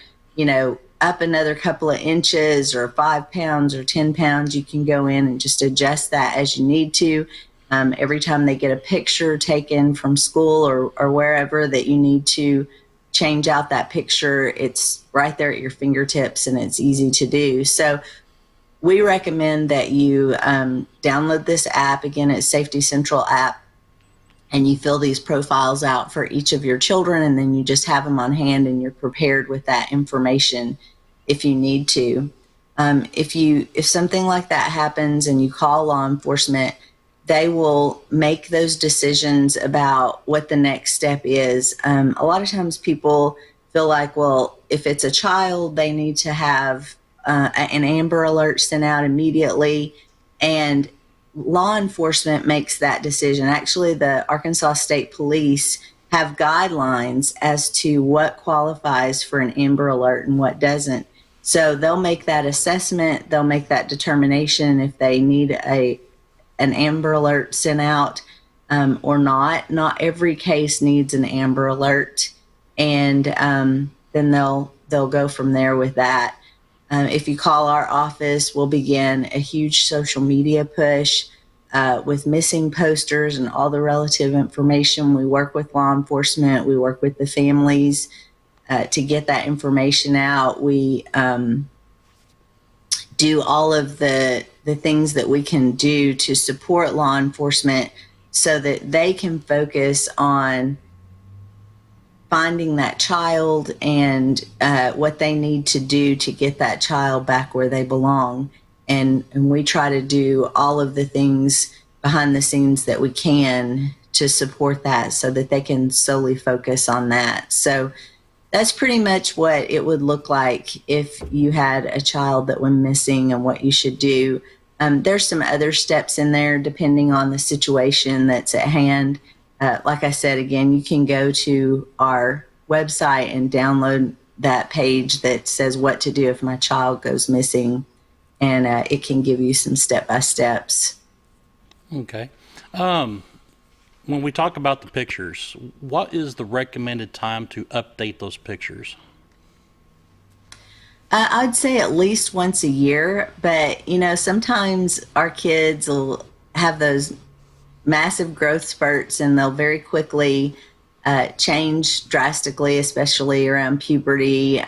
up another couple of inches or 5 pounds or 10 pounds, you can go in and just adjust that as you need to. Every time they get a picture taken from school or wherever that you need to change out that picture, it's right there at your fingertips and it's easy to do. So we recommend that you download this app. Again, it's Safety Central app, and you fill these profiles out for each of your children, and then you just have them on hand and you're prepared with that information if you need to. If something like that happens and you call law enforcement, they will make those decisions about what the next step is. A lot of times people feel like, well, if it's a child, they need to have an Amber Alert sent out immediately, and law enforcement makes that decision. Actually, the Arkansas State Police have guidelines as to what qualifies for an Amber Alert and what doesn't. So they'll make that assessment, they'll make that determination if they need an Amber Alert sent out or not. Not every case needs an Amber Alert, and then they'll go from there with that. If you call our office, we'll begin a huge social media push with missing posters and all the relative information. We work with law enforcement. We work with the families to get that information out. We do all of the things that we can do to support law enforcement so that they can focus on finding that child and what they need to do to get that child back where they belong. And we try to do all of the things behind the scenes that we can to support that so that they can solely focus on that. So that's pretty much what it would look like if you had a child that went missing and what you should do. There's some other steps in there depending on the situation that's at hand. Like I said, again, you can go to our website and download that page that says what to do if my child goes missing, and it can give you some step-by-steps. Okay. When we talk about the pictures, what is the recommended time to update those pictures? I'd say at least once a year, but, sometimes our kids will have those massive growth spurts and they'll very quickly change drastically, especially around puberty.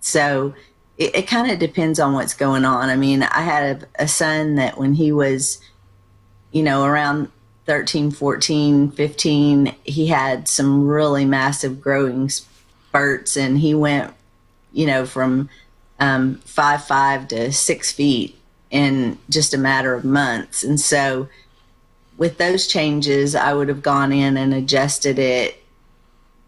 So it kind of depends on what's going on. I mean, I had a son that when he was, around 13, 14, 15, he had some really massive growing spurts, and he went, from 5'5" to 6 feet in just a matter of months. And so with those changes, I would have gone in and adjusted it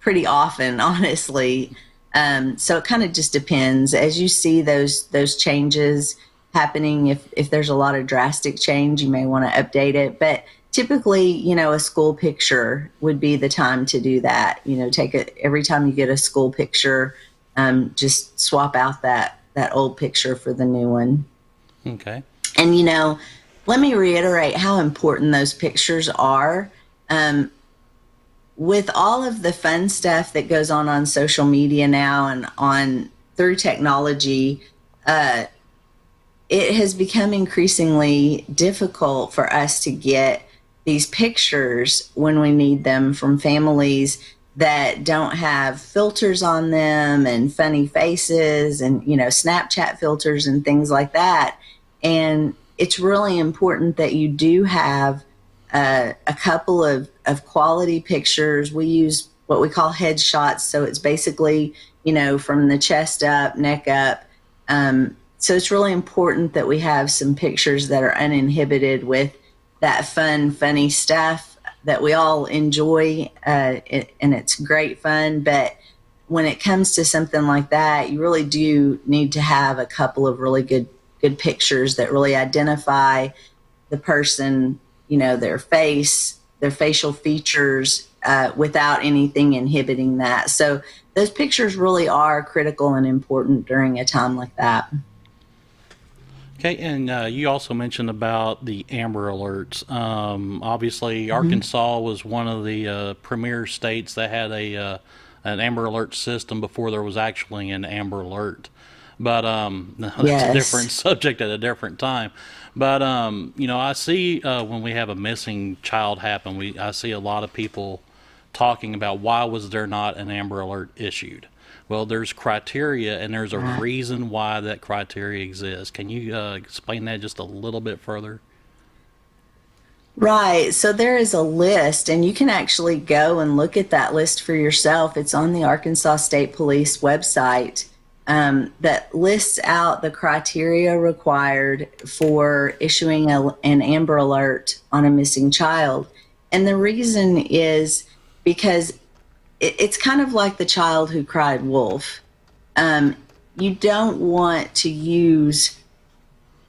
pretty often, honestly. So it kind of just depends. As you see those changes happening, if there's a lot of drastic change, you may want to update it. But typically, a school picture would be the time to do that. Take it every time you get a school picture, just swap out that old picture for the new one. Okay. And, let me reiterate how important those pictures are. With all of the fun stuff that goes on social media now and through technology, it has become increasingly difficult for us to get these pictures when we need them from families that don't have filters on them and funny faces and, Snapchat filters and things like that. And it's really important that you do have a couple of quality pictures. We use what we call headshots. So it's basically, from the chest up, neck up. So it's really important that we have some pictures that are uninhibited with that funny stuff that we all enjoy. And it's great fun. But when it comes to something like that, you really do need to have a couple of really good pictures that really identify the person, their face, their facial features, without anything inhibiting that. So those pictures really are critical and important during a time like that. Okay, and you also mentioned about the Amber Alerts. Obviously, Arkansas was one of the premier states that had an Amber Alert system before there was actually an Amber Alert. But that's a different subject at a different time. But I see when we have a missing child happen, I see a lot of people talking about why was there not an Amber Alert issued. Well, there's criteria, and there's a reason why that criteria exists. Can you explain that just a little bit further? Right. So there is a list, and you can actually go and look at that list for yourself. It's on the Arkansas State Police website that lists out the criteria required for issuing an Amber Alert on a missing child. And the reason is because it's kind of like the child who cried wolf. You don't want to use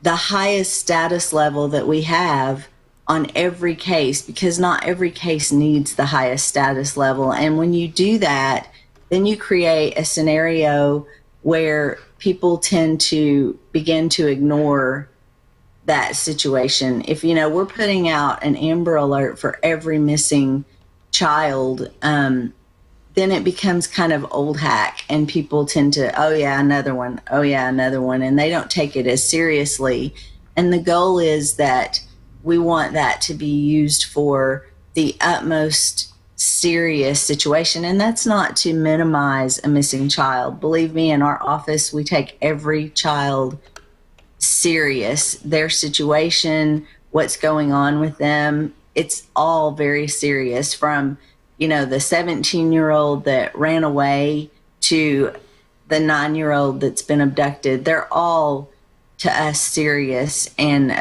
the highest status level that we have on every case, because not every case needs the highest status level. And when you do that, then you create a scenario where people tend to begin to ignore that situation. If, we're putting out an Amber Alert for every missing child, then it becomes kind of old hack, and people tend to, oh yeah, another one, oh yeah, another one, and they don't take it as seriously. And the goal is that we want that to be used for the utmost serious situation, and that's not to minimize a missing child. Believe me, in our office, we take every child serious. Their situation, what's going on with them, it's all very serious, from the 17-year-old that ran away to the 9-year-old that's been abducted. They're all, to us, serious and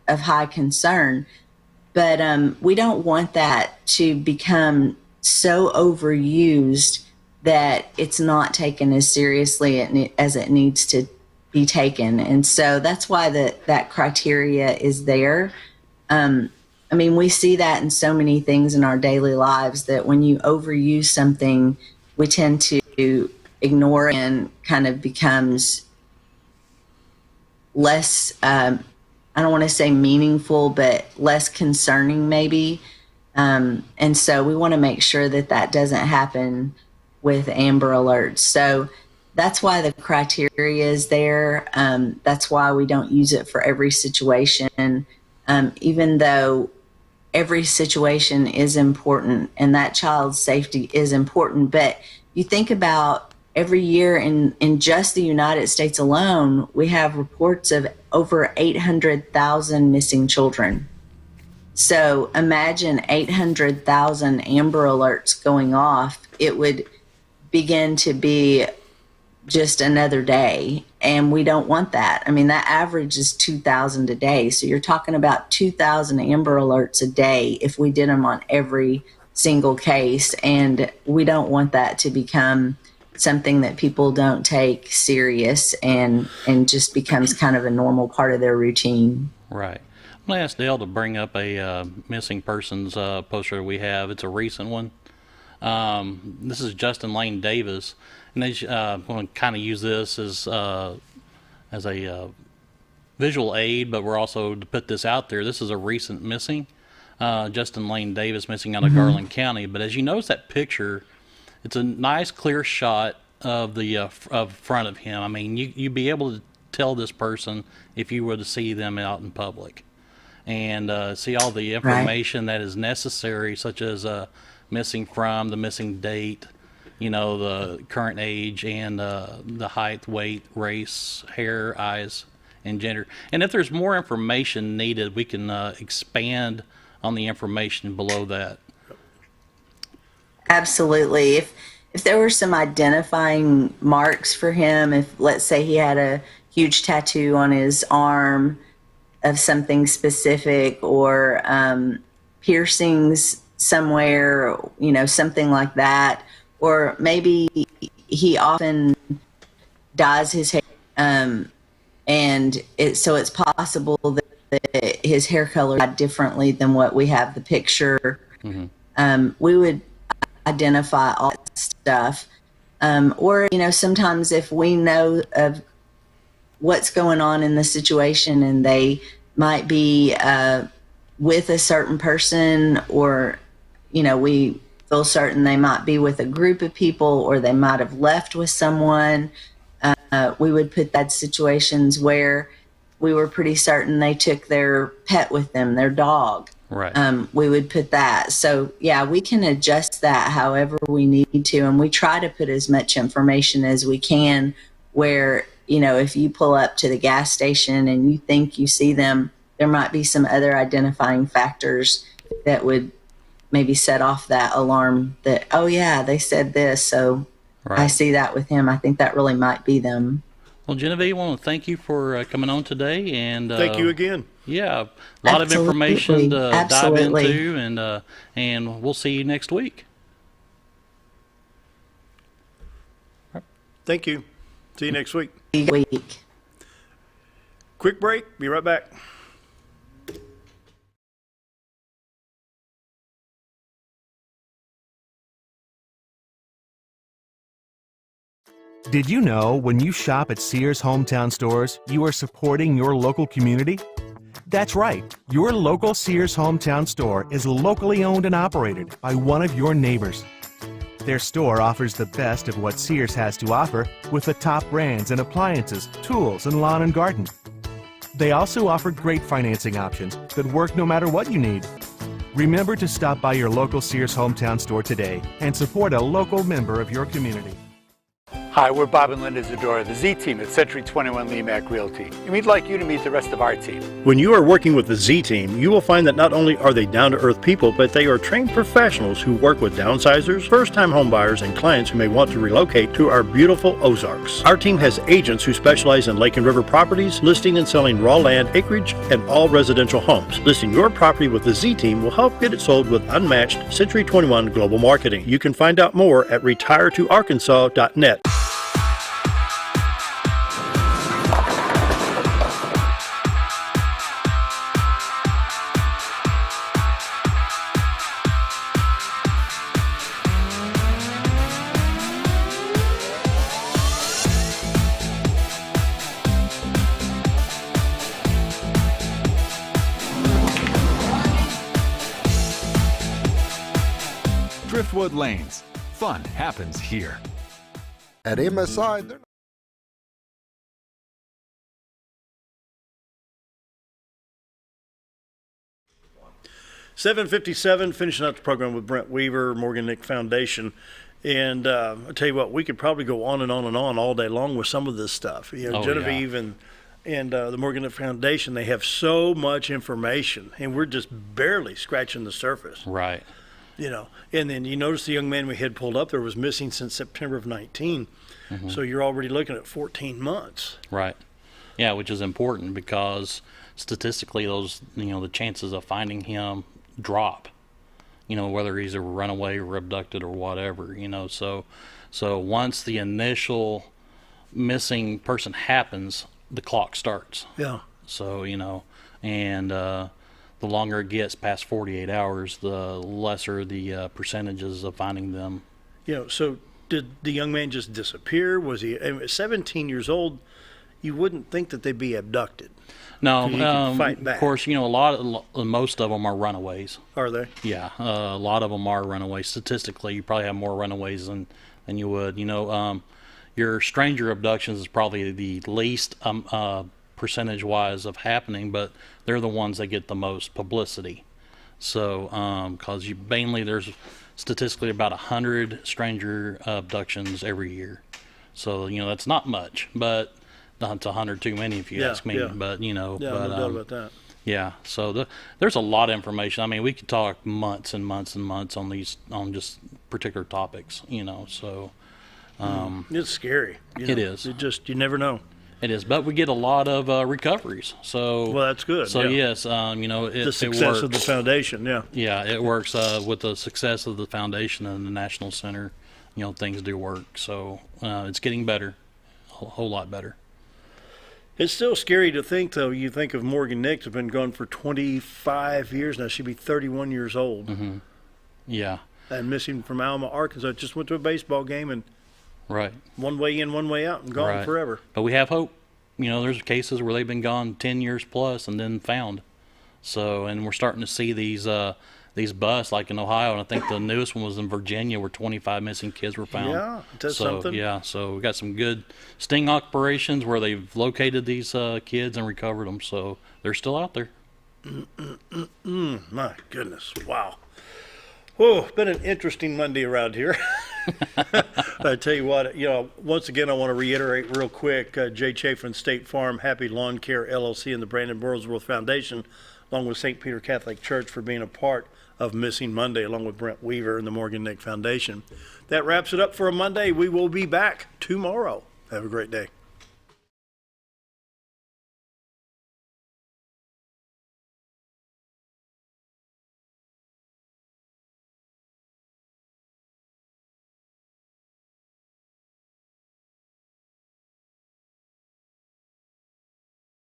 of high concern. But we don't want that to become so overused that it's not taken as seriously as it needs to be taken. And so that's why that criteria is there. We see that in so many things in our daily lives, that when you overuse something, we tend to ignore it, and kind of becomes less, I don't want to say meaningful, but less concerning maybe. And so we want to make sure that doesn't happen with Amber Alerts. So that's why the criteria is there. That's why we don't use it for every situation, even though every situation is important and that child's safety is important. But you think about every year in just the United States alone, we have reports of over 800,000 missing children. So imagine 800,000 Amber Alerts going off. It would begin to be just another day, and we don't want that. That average is 2,000 a day. So you're talking about 2,000 Amber Alerts a day if we did them on every single case, and we don't want that to become something that people don't take serious and just becomes kind of a normal part of their routine. Right. I'm going to ask Dale to bring up a missing persons poster we have. It's a recent one. This is Justin Lane Davis, and I'm going to kind of use this as a visual aid, but we're also to put this out there. This is a recent missing, Justin Lane Davis, missing out of Garland County. But as you notice that picture, it's a nice clear shot of the of front of him. You'd be able to tell this person if you were to see them out in public, and see all the information that is necessary, such as missing from, the missing date, the current age, and the height, weight, race, hair, eyes, and gender. And if there's more information needed, we can expand on the information below that. Absolutely. If there were some identifying marks for him, if let's say he had a huge tattoo on his arm of something specific, or piercings somewhere, something like that, or maybe he often dyes his hair, and so it's possible that his hair color is differently than what we have the picture. We would identify all that stuff, or sometimes if we know of what's going on in the situation, and they might be with a certain person, or, we feel certain they might be with a group of people, or they might have left with someone. We would put that situations where we were pretty certain they took their pet with them, their dog. Right. We would put that. So, yeah, we can adjust that however we need to. And we try to put as much information as we can where, if you pull up to the gas station and you think you see them, there might be some other identifying factors that would maybe set off that alarm that, oh, yeah, they said this. So I see that with him. I think that really might be them. Well, Genevieve, I want to thank you for coming on today. And thank you again. Yeah, a lot of information to dive into, and we'll see you next week. Thank you. See you next week. Week. Quick break. Be right back. Did you know when you shop at Sears Hometown Stores, you are supporting your local community? That's right. Your local Sears Hometown Store is locally owned and operated by one of your neighbors. Their store offers the best of what Sears has to offer with the top brands and appliances, tools, and lawn and garden. They also offer great financing options that work no matter what you need. Remember to stop by your local Sears Hometown Store today and support a local member of your community. Hi, we're Bob and Linda Zdora, the Z Team at Century 21 LeMac Realty, and we'd like you to meet the rest of our team. When you are working with the Z Team, you will find that not only are they down-to-earth people, but they are trained professionals who work with downsizers, first-time homebuyers, and clients who may want to relocate to our beautiful Ozarks. Our team has agents who specialize in lake and river properties, listing and selling raw land, acreage, and all residential homes. Listing your property with the Z Team will help get it sold with unmatched Century 21 global marketing. You can find out more at retiretoarkansas.net. Driftwood Lanes. Fun happens here. At MSI, they're 7:57, finishing up the program with Brent Weaver, Morgan Nick Foundation. And I tell you what, we could probably go on and on and on all day long with some of this stuff. Genevieve and the Morgan Nick Foundation, they have so much information, and we're just barely scratching the surface. Right. And then you notice the young man we had pulled up there was missing since September of 19. Mm-hmm. So you're already looking at 14 months. Right. Yeah, which is important because statistically those, the chances of finding him drop, whether he's a runaway or abducted or whatever, so once the initial missing person happens, the clock starts. Yeah. So, and the longer it gets past 48 hours, the lesser the percentages of finding them. So did the young man just disappear? Was he 17 years old? You wouldn't think that they'd be abducted. No, fight back. Of course, most of them are runaways. Are they? Yeah, a lot of them are runaways. Statistically, you probably have more runaways than you would. Your stranger abductions is probably the least percentage-wise of happening, but they're the ones that get the most publicity. So, because mainly there's statistically about 100 stranger abductions every year. So, that's not much, but it's 100 too many if you ask me. Yeah. But, no doubt about that. Yeah, so there's a lot of information. I mean, we could talk months and months and months on just particular topics, so. It's scary. It is. You never know. It is, but we get a lot of recoveries. So well, that's good. So yeah. Yes, the success of the foundation. Yeah. Yeah, it works with the success of the foundation and the National Center. Things do work. So it's getting better, a whole lot better. It's still scary to think, though. You think of Morgan Nick, who's been gone for 25 years now. She'd be 31 years old. Mm-hmm. Yeah. And missing from Alma, Arkansas. Just went to a baseball game and. Right. One way in, one way out, and gone forever. But we have hope. there's cases where they've been gone 10 years plus and then found. So, and we're starting to see these busts like in Ohio, and I think the newest one was in Virginia where 25 missing kids were found. Yeah, that's something. Yeah, so we got some good sting operations where they've located these kids and recovered them. So they're still out there. My goodness, wow. Whoa, been an interesting Monday around here. I tell you what, once again, I want to reiterate real quick, Jay Chafin, State Farm, Happy Lawn Care LLC, and the Brandon Burroughsworth Foundation, along with St. Peter Catholic Church, for being a part of Missing Monday, along with Brent Weaver and the Morgan Nick Foundation. That wraps it up for a Monday. We will be back tomorrow. Have a great day.